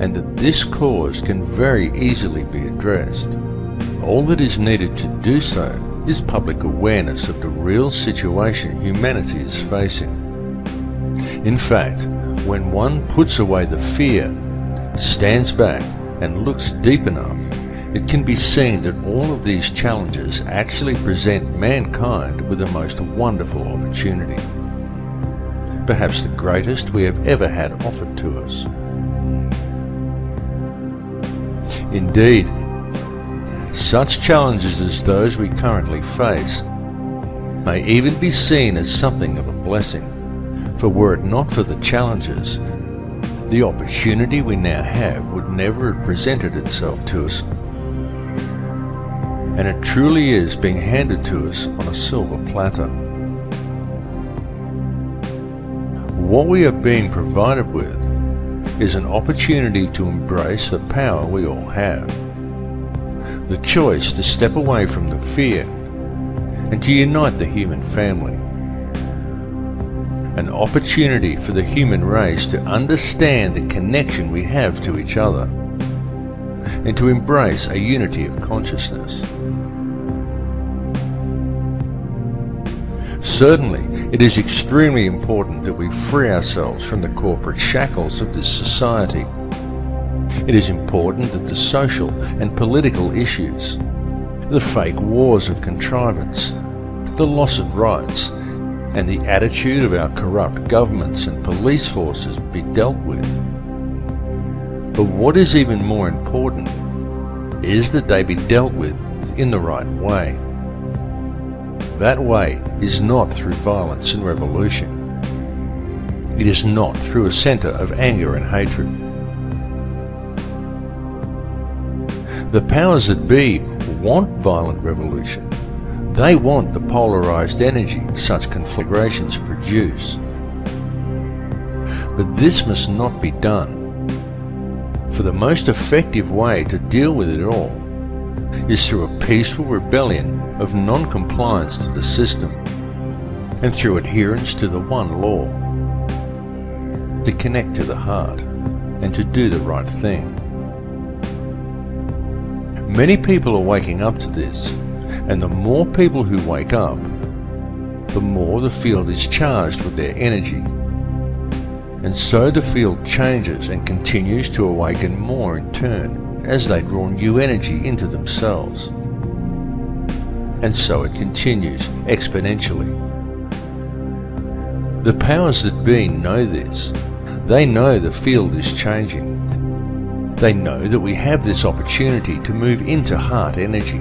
A: and that this cause can very easily be addressed. All that is needed to do so is public awareness of the real situation humanity is facing. In fact, when one puts away the fear, stands back and looks deep enough, it can be seen that all of these challenges actually present mankind with the most wonderful opportunity, perhaps the greatest we have ever had offered to us. Indeed, such challenges as those we currently face may even be seen as something of a blessing, for were it not for the challenges, the opportunity we now have would never have presented itself to us. And it truly is being handed to us on a silver platter. What we are being provided with is an opportunity to embrace the power we all have, the choice to step away from the fear and to unite the human family, an opportunity for the human race to understand the connection we have to each other and to embrace a unity of consciousness. Certainly, it is extremely important that we free ourselves from the corporate shackles of this society. It is important that the social and political issues, the fake wars of contrivance, the loss of rights, and the attitude of our corrupt governments and police forces be dealt with. But what is even more important is that they be dealt with in the right way. That way is not through violence and revolution. It is not through a centre of anger and hatred. The powers that be want violent revolution. They want the polarised energy such conflagrations produce. But this must not be done. For the most effective way to deal with it all is through a peaceful rebellion of non-compliance to the system and through adherence to the one law, to connect to the heart and to do the right thing. Many people are waking up to this, and the more people who wake up, the more the field is charged with their energy. And so the field changes and continues to awaken more in turn as they draw new energy into themselves. And so it continues exponentially. The powers that be know this. They know the field is changing. They know that we have this opportunity to move into heart energy.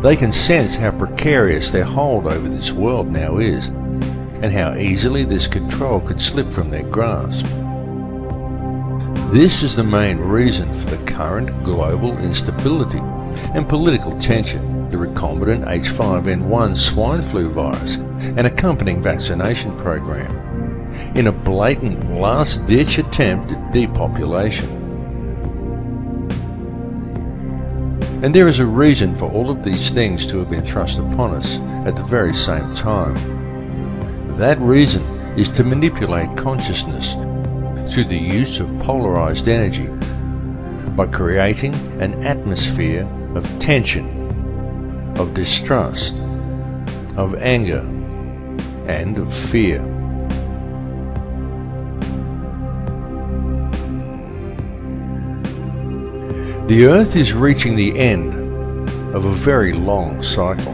A: They can sense how precarious their hold over this world now is, and how easily this control could slip from their grasp. This is the main reason for the current global instability and political tension, the recombinant H5N1 swine flu virus and accompanying vaccination program, in a blatant last-ditch attempt at depopulation. And there is a reason for all of these things to have been thrust upon us at the very same time. That reason is to manipulate consciousness through the use of polarized energy by creating an atmosphere of tension, of distrust, of anger, and of fear. The Earth is reaching the end of a very long cycle.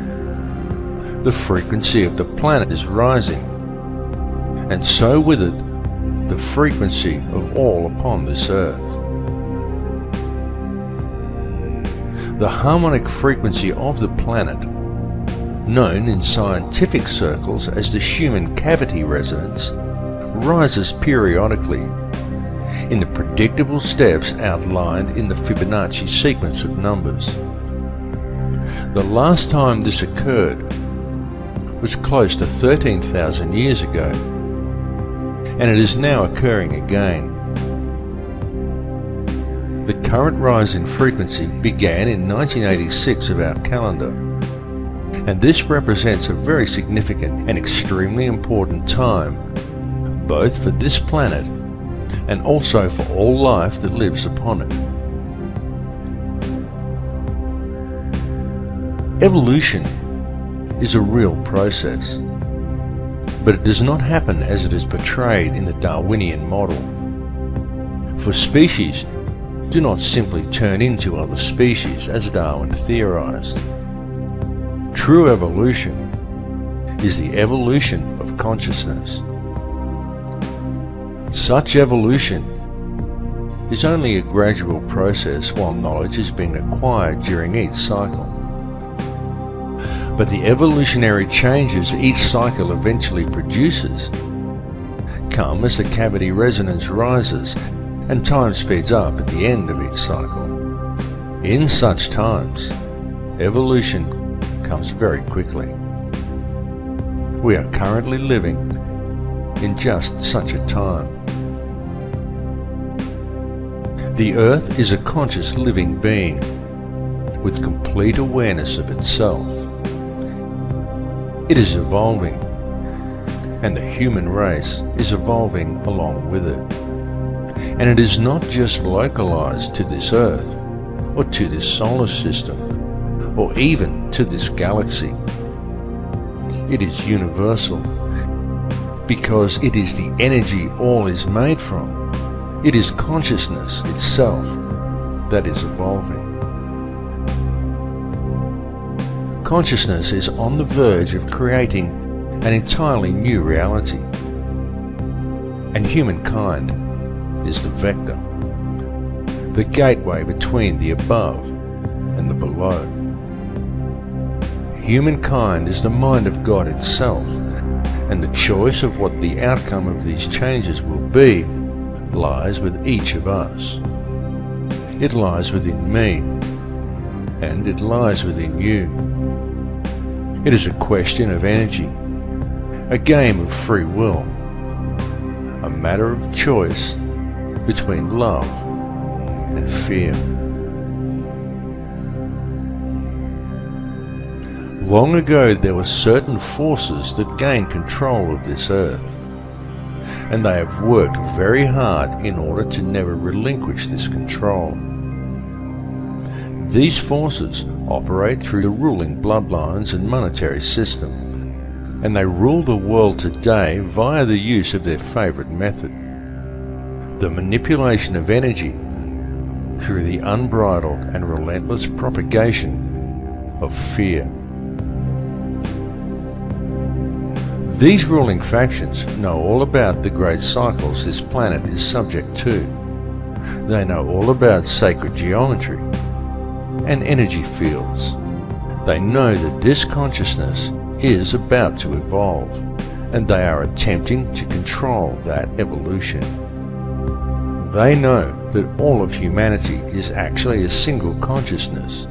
A: The frequency of the planet is rising, and so with it, the frequency of all upon this Earth. The harmonic frequency of the planet, known in scientific circles as the Schumann cavity resonance, rises periodically in the predictable steps outlined in the Fibonacci sequence of numbers. The last time this occurred was close to 13,000 years ago, and it is now occurring again. The current rise in frequency began in 1986 of our calendar, and this represents a very significant and extremely important time, both for this planet and also for all life that lives upon it. Evolution is a real process, but it does not happen as it is portrayed in the Darwinian model. For species do not simply turn into other species as Darwin theorized. True evolution is the evolution of consciousness. Such evolution is only a gradual process while knowledge is being acquired during each cycle. But the evolutionary changes each cycle eventually produces come as the cavity resonance rises and time speeds up at the end of each cycle. In such times, evolution comes very quickly. We are currently living in just such a time. The Earth is a conscious living being with complete awareness of itself. It is evolving, and the human race is evolving along with it. And it is not just localized to this Earth, or to this solar system, or even to this galaxy. It is universal, because it is the energy all is made from. It is consciousness itself that is evolving. Consciousness is on the verge of creating an entirely new reality, and humankind is the vector, the gateway between the above
D: and the below. Humankind is the mind of God itself, and the choice of what the outcome of these changes will be lies with each of us. It lies within me, and it lies within you. It is a question of energy, a game of free will, a matter of choice between love and fear. Long ago there were certain forces that gained control of this earth, and they have worked very hard in order to never relinquish this control. These forces operate through the ruling bloodlines and monetary system, and they rule the world today via the use of their favorite method, the manipulation of energy through the unbridled and relentless propagation of fear. These ruling factions know all about the great cycles this planet is subject to. They know all about sacred geometry and energy fields. They know that this consciousness is about to evolve, and they are attempting to control that evolution. They know that all of humanity is actually a single consciousness,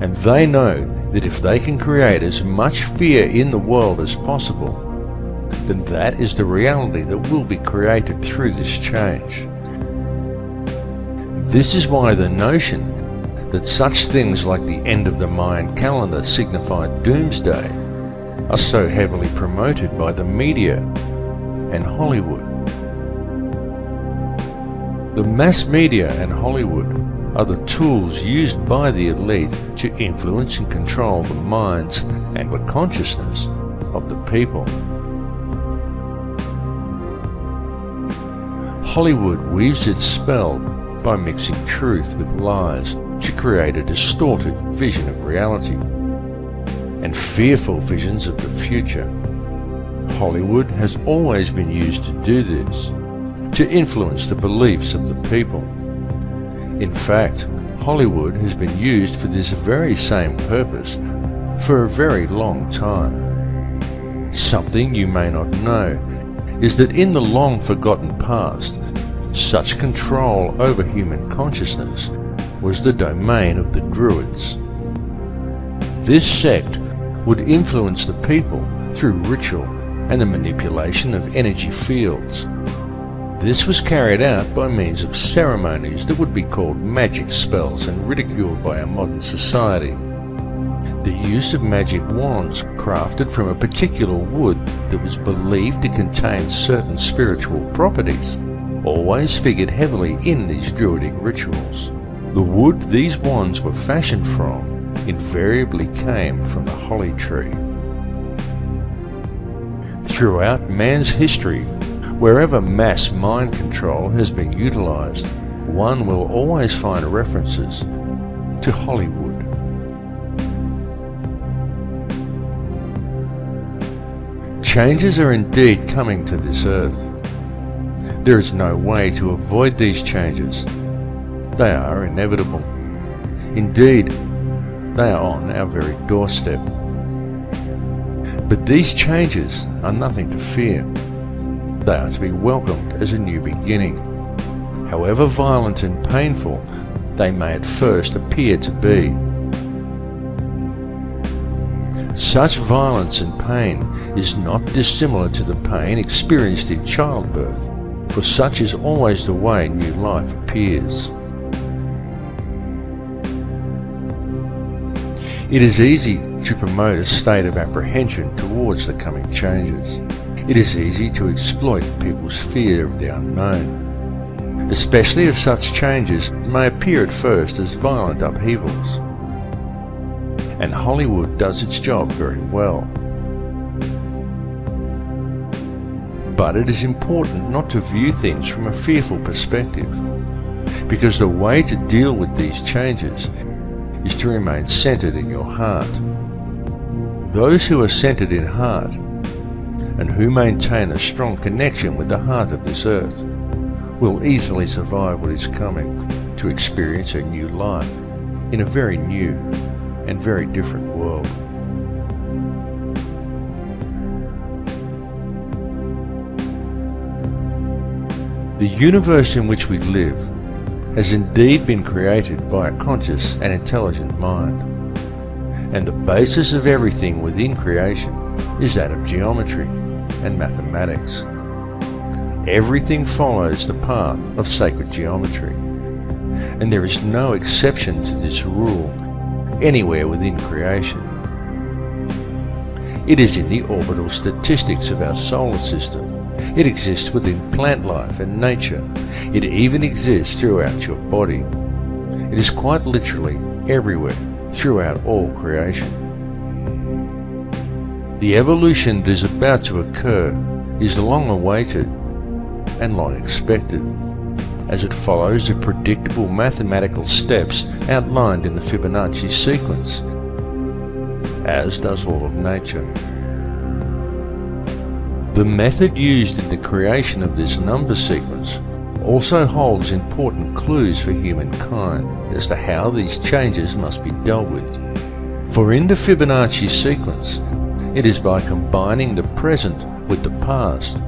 D: and they know that if they can create as much fear in the world as possible, then that is the reality that will be created through this change. This is why the notion that such things like the end of the Mayan calendar signify doomsday are so heavily promoted by the media and Hollywood. The mass media and Hollywood are the tools used by the elite to influence and control the minds and the consciousness of the people. Hollywood weaves its spell by mixing truth with lies to create a distorted vision of reality and fearful visions of the future. Hollywood has always been used to do this, to influence the beliefs of the people. In fact, Hollywood has been used for this very same purpose for a very long time. Something you may not know is that in the long forgotten past, such control over human consciousness was the domain of the Druids. This sect would influence the people through ritual and the manipulation of energy fields. This was carried out by means of ceremonies that would be called magic spells and ridiculed by our modern society. The use of magic wands crafted from a particular wood that was believed to contain certain spiritual properties always figured heavily in these druidic rituals. The wood these wands were fashioned from invariably came from the holly tree. Throughout man's history, wherever mass mind control has been utilized, one will always find references to Hollywood. Changes are indeed coming to this earth. There is no way to avoid these changes. They are inevitable. Indeed, they are on our very doorstep. But these changes are nothing to fear. They are to be welcomed as a new beginning. However violent and painful they may at first appear to be. Such violence and pain is not dissimilar to the pain experienced in childbirth, for such is always the way new life appears. It is easy to promote a state of apprehension towards the coming changes. It is easy to exploit people's fear of the unknown, especially if such changes may appear at first as violent upheavals. And Hollywood does its job very well. But it is important not to view things from a fearful perspective, because the way to deal with these changes is to remain centered in your heart. Those who are centered in heart and who maintain a strong connection with the heart of this earth will easily survive what is coming, to experience a new life in a very new and very different world. The universe in which we live has indeed been created by a conscious and intelligent mind, and the basis of everything within creation is that of geometry and mathematics. Everything follows the path of sacred geometry, and there is no exception to this rule anywhere within creation. It is in the orbital statistics of our solar system. It exists within plant life and nature. It even exists throughout your body. It is quite literally everywhere throughout all creation. The evolution that is about to occur is long awaited and long expected, as it follows the predictable mathematical steps outlined in the Fibonacci sequence, as does all of nature. The method used in the creation of this number sequence also holds important clues for humankind as to how these changes must be dealt with. For in the Fibonacci sequence, it is by combining the present with the past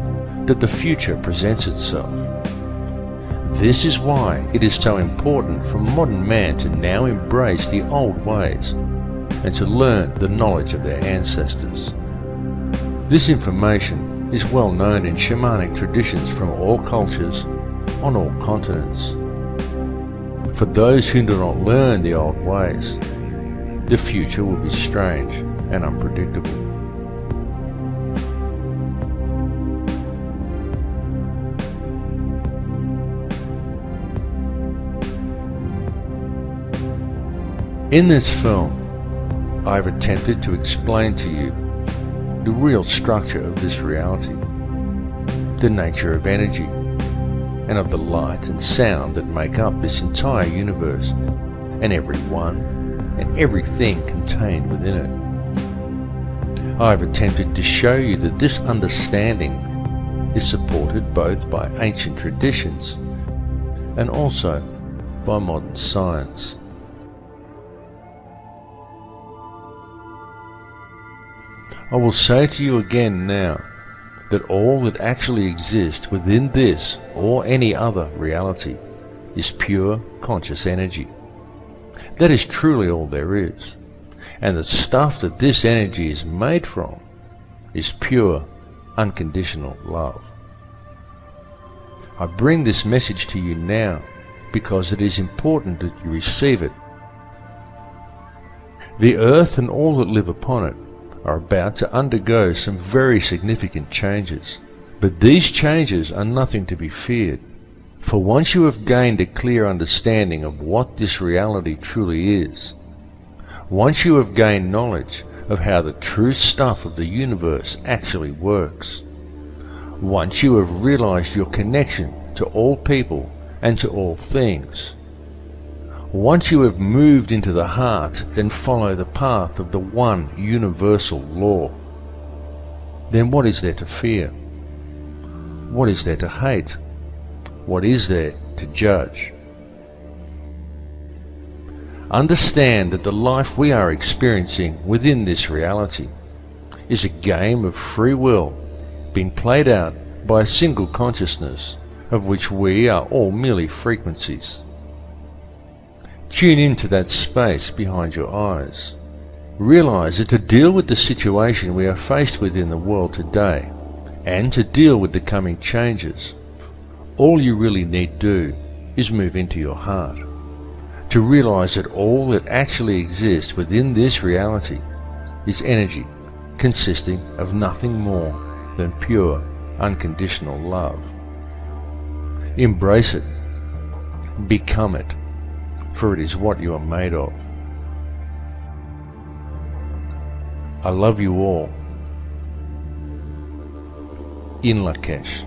D: that the future presents itself. This is why it is so important for modern man to now embrace the old ways and to learn the knowledge of their ancestors. This information is well known in shamanic traditions from all cultures on all continents. For those who do not learn the old ways, the future will be strange and unpredictable. In this film, I've attempted to explain to you the real structure of this reality, the nature of energy, and of the light and sound that make up this entire universe, and everyone and everything contained within it. I've attempted to show you that this understanding is supported both by ancient traditions and also by modern science. I will say to you again now that all that actually exists within this or any other reality is pure conscious energy. That is truly all there is, and the stuff that this energy is made from is pure, unconditional love. I bring this message to you now because it is important that you receive it. The earth and all that live upon it are about to undergo some very significant changes. But these changes are nothing to be feared, for once you have gained a clear understanding of what this reality truly is, once you have gained knowledge of how the true stuff of the universe actually works, once you have realized your connection to all people and to all things, once you have moved into the heart, then follow the path of the one universal law. Then what is there to fear? What is there to hate? What is there to judge? Understand that the life we are experiencing within this reality is a game of free will being played out by a single consciousness of which we are all merely frequencies. Tune into that space behind your eyes. Realize that to deal with the situation we are faced with in the world today, and to deal with the coming changes, all you really need do is move into your heart. To realize that all that actually exists within this reality is energy consisting of nothing more than pure, unconditional love. Embrace it. Become it. For it is what you are made of. I love you all. In Lakesh.